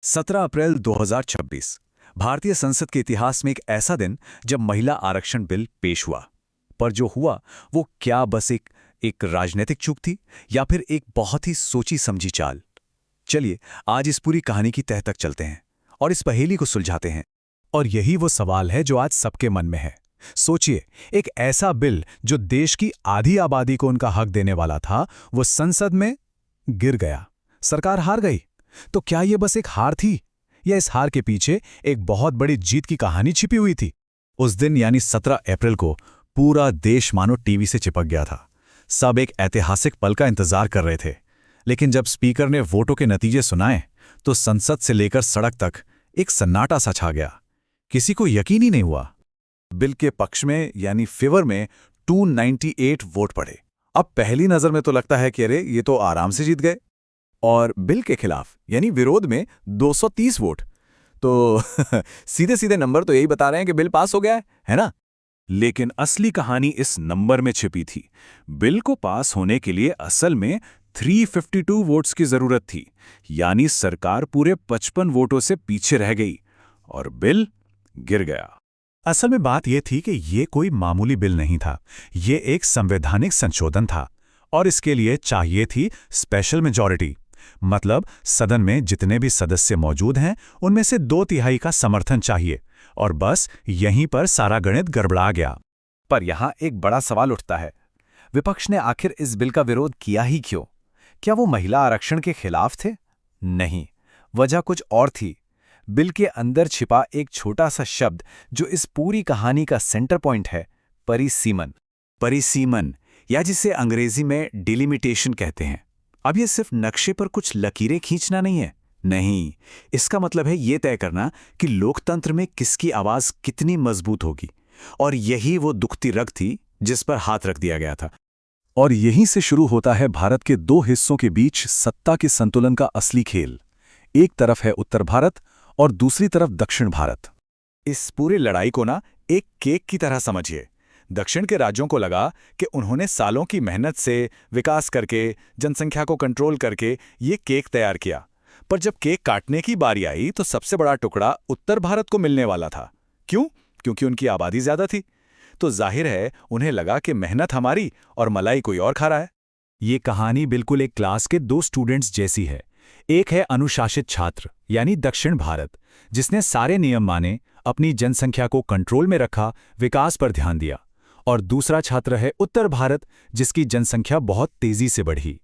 17 अप्रैल 2026 भारतीय संसद के इतिहास में एक ऐसा दिन जब महिला आरक्षण बिल पेश हुआ। पर जो हुआ वो क्या बस एक राजनीतिक चूक थी या फिर एक बहुत ही सोची समझी चाल। चलिए आज इस पूरी कहानी की तह तक चलते हैं और इस पहेली को सुलझाते हैं। और यही वो सवाल है जो आज सबके मन में है। सोचिए, एक ऐसा बिल जो देश की आधी आबादी को उनका हक देने वाला था, वो संसद में गिर गया। सरकार हार गई। तो क्या ये बस एक हार थी या इस हार के पीछे एक बहुत बड़ी जीत की कहानी छिपी हुई थी? उस दिन यानी 17 अप्रैल को पूरा देश मानो टीवी से चिपक गया था। सब एक ऐतिहासिक पल का इंतजार कर रहे थे। लेकिन जब स्पीकर ने वोटों के नतीजे सुनाए तो संसद से लेकर सड़क तक एक सन्नाटा सा छा गया। किसी को यकीन ही नहीं हुआ। बिल के पक्ष में यानी फेवर में 298 वोट पड़े। अब पहली नजर में तो लगता है कि अरे ये तो आराम से जीत गए। और बिल के खिलाफ यानी विरोध में 230 वोट। तो सीधे सीधे नंबर तो यही बता रहे हैं कि बिल पास हो गया है ना? लेकिन असली कहानी इस नंबर में छिपी थी। बिल को पास होने के लिए असल में 352 वोट्स की जरूरत थी, यानी सरकार पूरे 55 वोटों से पीछे रह गई और बिल गिर गया। असल में बात यह थी कि ये कोई मामूली बिल नहीं था, ये एक संवैधानिक संशोधन था और इसके लिए चाहिए थी स्पेशल मेजॉरिटी। मतलब सदन में जितने भी सदस्य मौजूद हैं उनमें से 2/3 का समर्थन चाहिए। और बस यहीं पर सारा गणित गड़बड़ा गया। पर यहां एक बड़ा सवाल उठता है, विपक्ष ने आखिर इस बिल का विरोध किया ही क्यों? क्या वो महिला आरक्षण के खिलाफ थे? नहीं, वजह कुछ और थी। बिल के अंदर छिपा एक छोटा सा शब्द जो इस पूरी कहानी का सेंटर पॉइंट है, परिसीमन। परिसीमन या जिसे अंग्रेजी में डिलिमिटेशन कहते हैं। अब ये सिर्फ नक्शे पर कुछ लकीरें खींचना नहीं है। नहीं, इसका मतलब है ये तय करना कि लोकतंत्र में किसकी आवाज कितनी मजबूत होगी। और यही वो दुखती रग थी जिस पर हाथ रख दिया गया था। और यहीं से शुरू होता है भारत के दो हिस्सों के बीच सत्ता के संतुलन का असली खेल। एक तरफ है उत्तर भारत और दूसरी तरफ दक्षिण भारत। इस पूरी लड़ाई को ना एक केक की तरह समझिए। दक्षिण के राज्यों को लगा कि उन्होंने सालों की मेहनत से विकास करके जनसंख्या को कंट्रोल करके ये केक तैयार किया। पर जब केक काटने की बारी आई तो सबसे बड़ा टुकड़ा उत्तर भारत को मिलने वाला था। क्यों? क्योंकि उनकी आबादी ज्यादा थी। तो जाहिर है उन्हें लगा कि मेहनत हमारी और मलाई कोई और खा रहा है। ये कहानी बिल्कुल एक क्लास के दो स्टूडेंट्स जैसी है। एक है अनुशासित छात्र यानी दक्षिण भारत, जिसने सारे नियम माने, अपनी जनसंख्या को कंट्रोल में रखा, विकास पर ध्यान दिया। और दूसरा छात्र है उत्तर भारत, जिसकी जनसंख्या बहुत तेजी से बढ़ी।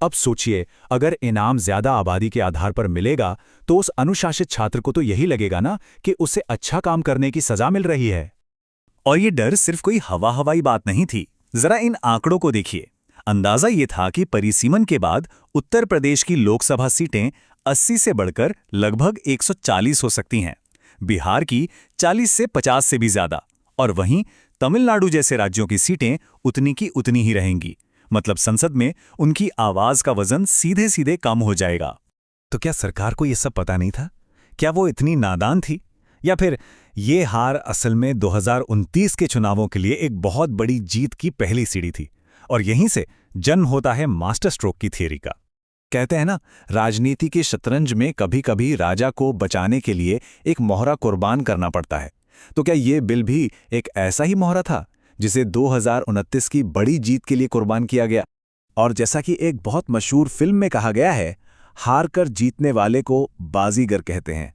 अब सोचिए, अगर इनाम ज्यादा आबादी के आधार पर मिलेगा तो उस अनुशासित छात्र को तो यही लगेगा ना कि उसे अच्छा काम करने की सजा मिल रही है। और ये डर सिर्फ कोई हवाई बात नहीं थी। जरा इन आंकड़ों को देखिए। अंदाजा ये था कि परिसीमन के बाद उत्तर प्रदेश की लोकसभा सीटें 80 से बढ़कर लगभग 140 हो सकती हैं, बिहार की 40 से 50 से भी ज्यादा, और वहीं तमिलनाडु जैसे राज्यों की सीटें उतनी की उतनी ही रहेंगी। मतलब संसद में उनकी आवाज का वजन सीधे सीधे कम हो जाएगा। तो क्या सरकार को यह सब पता नहीं था? क्या वो इतनी नादान थी? या फिर ये हार असल में 2029 के चुनावों के लिए एक बहुत बड़ी जीत की पहली सीढ़ी थी? और यहीं से जन्म होता है मास्टर स्ट्रोक की थियरी का। कहते हैं ना, राजनीति के शतरंज में कभी कभी राजा को बचाने के लिए एक मोहरा कुर्बान करना पड़ता है। तो क्या ये बिल भी एक ऐसा ही मोहरा था जिसे 2029 की बड़ी जीत के लिए कुर्बान किया गया? और जैसा कि एक बहुत मशहूर फिल्म में कहा गया है, हार कर जीतने वाले को बाजीगर कहते हैं।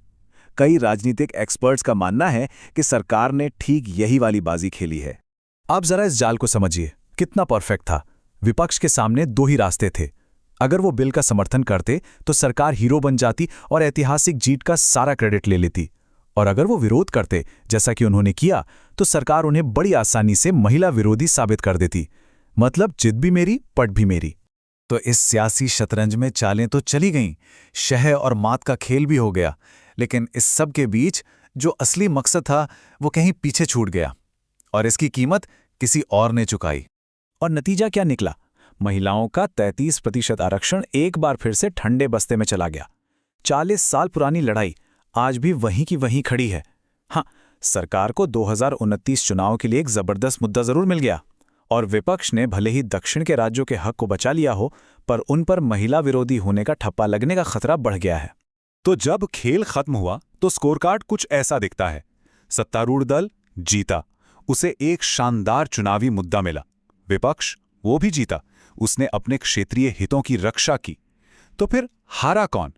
कई राजनीतिक एक्सपर्ट्स का मानना है कि सरकार ने ठीक यही वाली बाजी खेली है। आप जरा इस जाल को समझिए, कितना परफेक्ट था। विपक्ष के सामने दो ही रास्ते थे। अगर वो बिल का समर्थन करते तो सरकार हीरो बन जाती और ऐतिहासिक जीत का सारा क्रेडिट ले लेती। और अगर वो विरोध करते, जैसा कि उन्होंने किया, तो सरकार उन्हें बड़ी आसानी से महिला विरोधी साबित कर देती। मतलब जिद भी मेरी, पट भी मेरी। तो इस सियासी शतरंज में चालें तो चली गईं, शह और मात का खेल भी हो गया। लेकिन इस सब के बीच जो असली मकसद था वो कहीं पीछे छूट गया और इसकी कीमत किसी और ने चुकाई। और नतीजा क्या निकला? महिलाओं का 33% आरक्षण एक बार फिर से ठंडे बस्ते में चला गया। 40 साल पुरानी लड़ाई आज भी वहीं की वहीं खड़ी है। हाँ, सरकार को 2029 चुनाव के लिए एक जबरदस्त मुद्दा जरूर मिल गया और विपक्ष ने भले ही दक्षिण के राज्यों के हक को बचा लिया हो, पर उन पर महिला विरोधी होने का ठप्पा लगने का खतरा बढ़ गया है। तो जब खेल खत्म हुआ तो स्कोरकार्ड कुछ ऐसा दिखता है। सत्तारूढ़ दल जीता, उसे एक शानदार चुनावी मुद्दा मिला। विपक्ष वो भी जीता, उसने अपने क्षेत्रीय हितों की रक्षा की। तो फिर हारा कौन?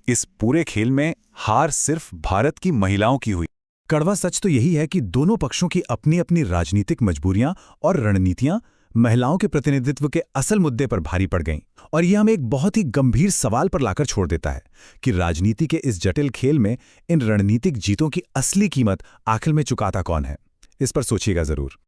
इस पूरे खेल में हार सिर्फ भारत की महिलाओं की हुई। कड़वा सच तो यही है कि दोनों पक्षों की अपनी अपनी राजनीतिक मजबूरियां और रणनीतियां महिलाओं के प्रतिनिधित्व के असल मुद्दे पर भारी पड़ गईं। और यह हमें एक बहुत ही गंभीर सवाल पर लाकर छोड़ देता है कि राजनीति के इस जटिल खेल में इन रणनीतिक जीतों की असली कीमत आखिर में चुकाता कौन है। इस पर सोचिएगा जरूर।